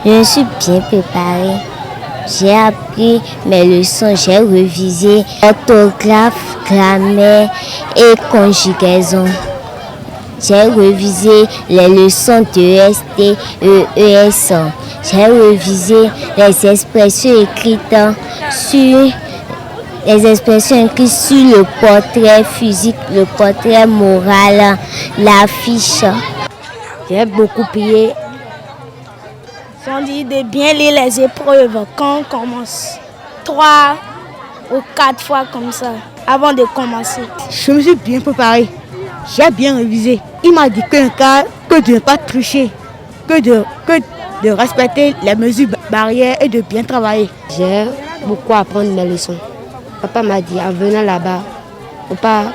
Je me suis bien préparée. J'ai appris mes leçons, j'ai révisé orthographe, grammaire et conjugaison. J'ai révisé les leçons de EST et ES. J'ai révisé les expressions écrites sur le portrait physique, le portrait moral, l'affiche. J'ai beaucoup prié. On dit de bien lire les épreuves quand on commence. 3 ou 4 fois comme ça, avant de commencer. Je me suis bien préparé. J'ai bien révisé. Il m'a dit que de ne pas tricher, que de respecter les mesures barrières et de bien travailler. J'ai beaucoup à apprendre mes leçons. Papa m'a dit en venant là-bas, il ne faut pas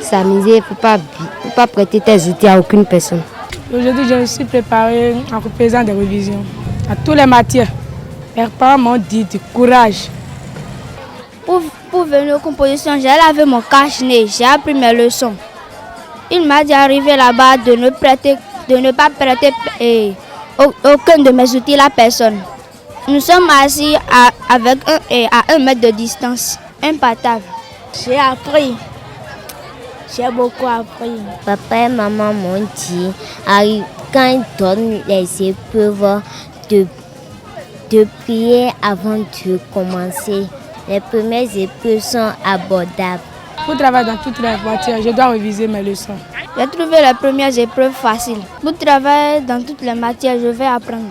s'amuser, il ne faut pas prêter tes outils à aucune personne. Aujourd'hui, je me suis préparé en faisant des révisions à toutes les matières. Mes parents m'ont dit du courage. Pour venir aux compositions, j'ai lavé mon cache-nez, j'ai appris mes leçons. Il m'a dit d'arriver là-bas de ne pas prêter aucun de mes outils à personne. Nous sommes assis à 1 mètre de distance, un patave. J'ai appris. J'ai beaucoup appris. Papa et maman m'ont dit, quand ils donnent les épreuves, de prier avant de commencer. Les premières épreuves sont abordables. Pour travailler dans toutes les matières, je dois réviser mes leçons. J'ai trouvé les premières épreuves faciles. Pour travailler dans toutes les matières, je vais apprendre.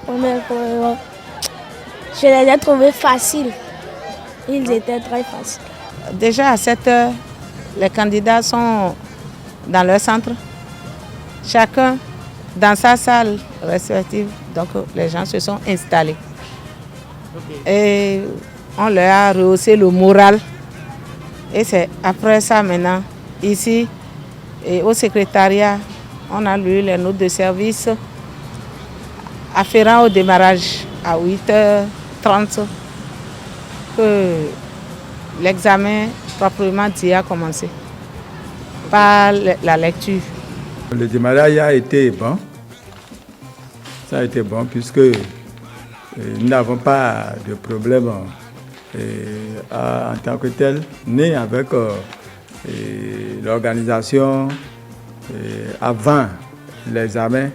Je les ai trouvées faciles. Ils étaient très faciles. Déjà à 7 heures, les candidats sont dans leur centre. Chacun dans sa salle respective. Donc les gens se sont installés. Et on leur a rehaussé le moral. Et c'est après ça maintenant, ici, et au secrétariat, on a lu les notes de service afférents au démarrage à 8h30 que l'examen proprement dit a commencé par la lecture. Le démarrage a été bon. Ça a été bon puisque nous n'avons pas de problème en tant que tel, ni avec l'organisation avant l'examen,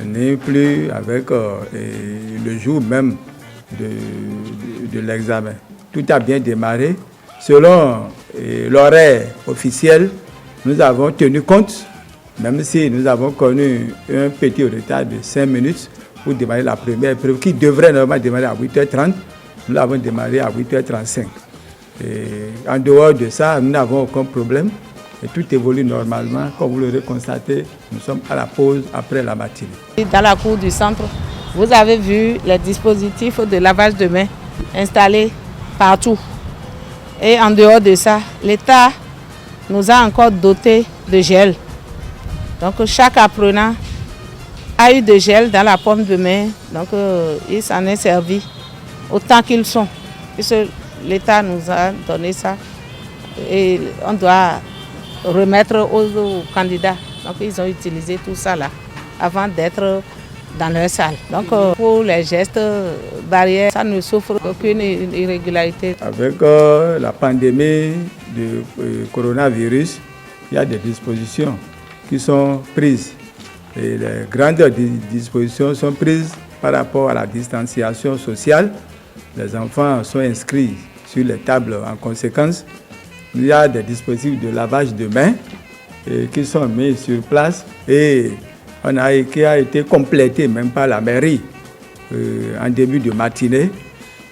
ni plus avec le jour même de l'examen. Tout a bien démarré. Selon l'horaire officiel, nous avons tenu compte, même si nous avons connu un petit retard de 5 minutes pour démarrer la première épreuve qui devrait normalement démarrer à 8h30. Nous l'avons démarré à 8h35. Et en dehors de ça, nous n'avons aucun problème et tout évolue normalement. Comme vous l'aurez constaté, nous sommes à la pause après la matinée. Dans la cour du centre, vous avez vu les dispositifs de lavage de mains installés partout. Et en dehors de ça, l'État nous a encore doté de gel. Donc chaque apprenant a eu de gel dans la paume de main. Donc il s'en est servi autant qu'ils sont. Puisque l'État nous a donné ça. Et on doit remettre aux candidats. Donc ils ont utilisé tout ça là avant d'être dans leur salle. Donc pour les gestes barrières, ça ne souffre aucune irrégularité. Avec la pandémie du coronavirus, il y a des dispositions qui sont prises. Et les grandes dispositions sont prises par rapport à la distanciation sociale. Les enfants sont inscrits sur les tables en conséquence. Il y a des dispositifs de lavage de mains qui sont mis sur place et qui a été complété même par la mairie en début de matinée.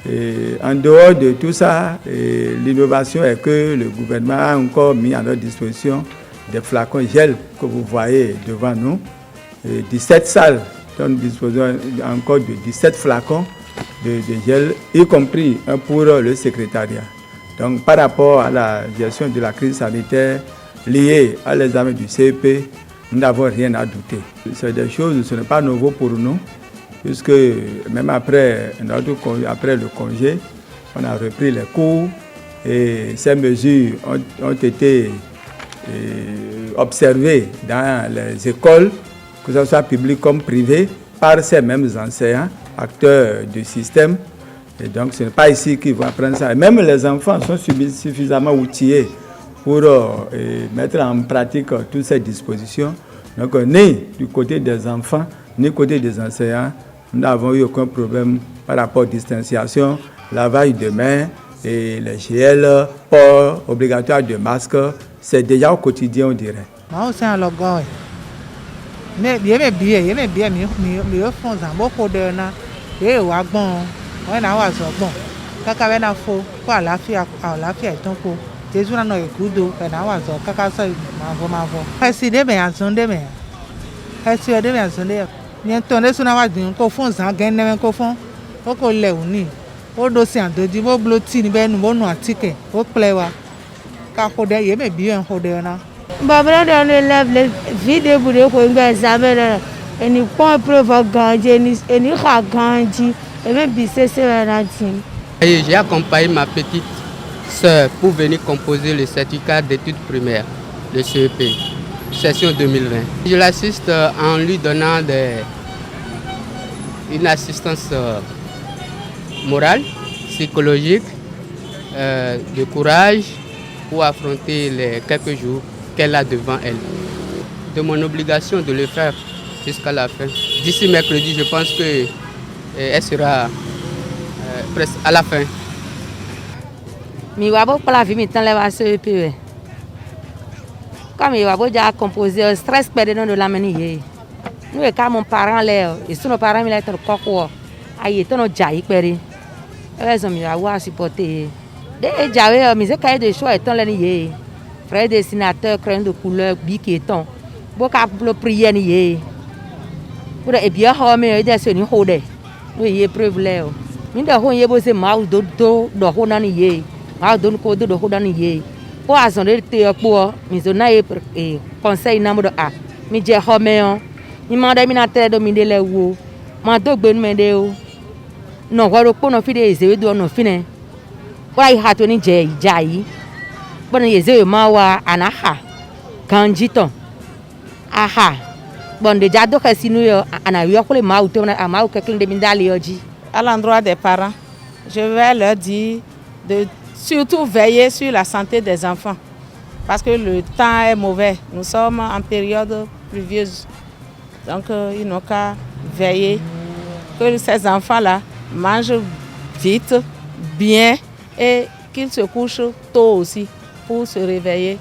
Et en dehors de tout ça, l'innovation est que le gouvernement a encore mis à notre disposition des flacons gel que vous voyez devant nous. 17 salles, nous disposons encore de 17 flacons de gel, y compris un pour le secrétariat. Donc par rapport à la gestion de la crise sanitaire liée à l'examen du CEP, nous n'avons rien à douter. C'est des choses, ce n'est pas nouveau pour nous, puisque même après le congé, on a repris les cours et ces mesures ont été observées dans les écoles, que ce soit publiques comme privées, par ces mêmes enseignants, acteurs du système. Et donc, ce n'est pas ici qu'ils vont apprendre ça. Et même les enfants sont suffisamment outillés pour mettre en pratique toutes ces dispositions. Donc, ni du côté des enfants, ni du côté des enseignants, nous n'avons eu aucun problème par rapport à la distanciation, lavage de mains et les gels, port obligatoire de masques. C'est déjà au quotidien, on dirait. J'ai accompagné ma petite sœur pour venir composer le certificat d'études primaires, le CEP, session 2020. Je l'assiste en lui donnant une assistance morale, psychologique, de courage pour affronter les quelques jours qu'elle a devant elle. De mon obligation de le faire jusqu'à la fin. D'ici mercredi, je pense qu'elle sera presque à la fin. Je vais pas la vie maintenant les CEP. Comme il va déjà composer stress perdant de la manière. Nous quand mon parent là, et si nos parents ils étaient quoi, aïe étant nos jaillis perdus. Elles ont mis à voir supporter. Dès j'avais mis un cahier de choix étant là nié. Frère dessinateur crayon de couleur bic étant. Beaucoup pour prier nié. Pour et bien mais des seni hodé. Nous y est preuve là. Minda ho yebo se mau do ho nié. Mau do ko do ho nié. Pour azonder te pour mizona e conseil numéro A. Mi je ho mais ni manda mi na tere do mi de le wo. Ma do gbe mi de o. No go ro po no fi de ezewe do no fine. Kwa I ha to ni je jai. Bona ezewe ma wa anaha. Kanjito. Aha. Bon de jado ka sinu yo ana yo ko le ma o to na ama o keklin de mi dali oji. À l'endroit des parents, je vais leur dire de surtout veiller sur la santé des enfants. Parce que le temps est mauvais. Nous sommes en période pluvieuse. Donc, ils n'ont qu'à veiller que ces enfants-là mangent vite, bien et qu'ils se couchent tôt aussi pour se réveiller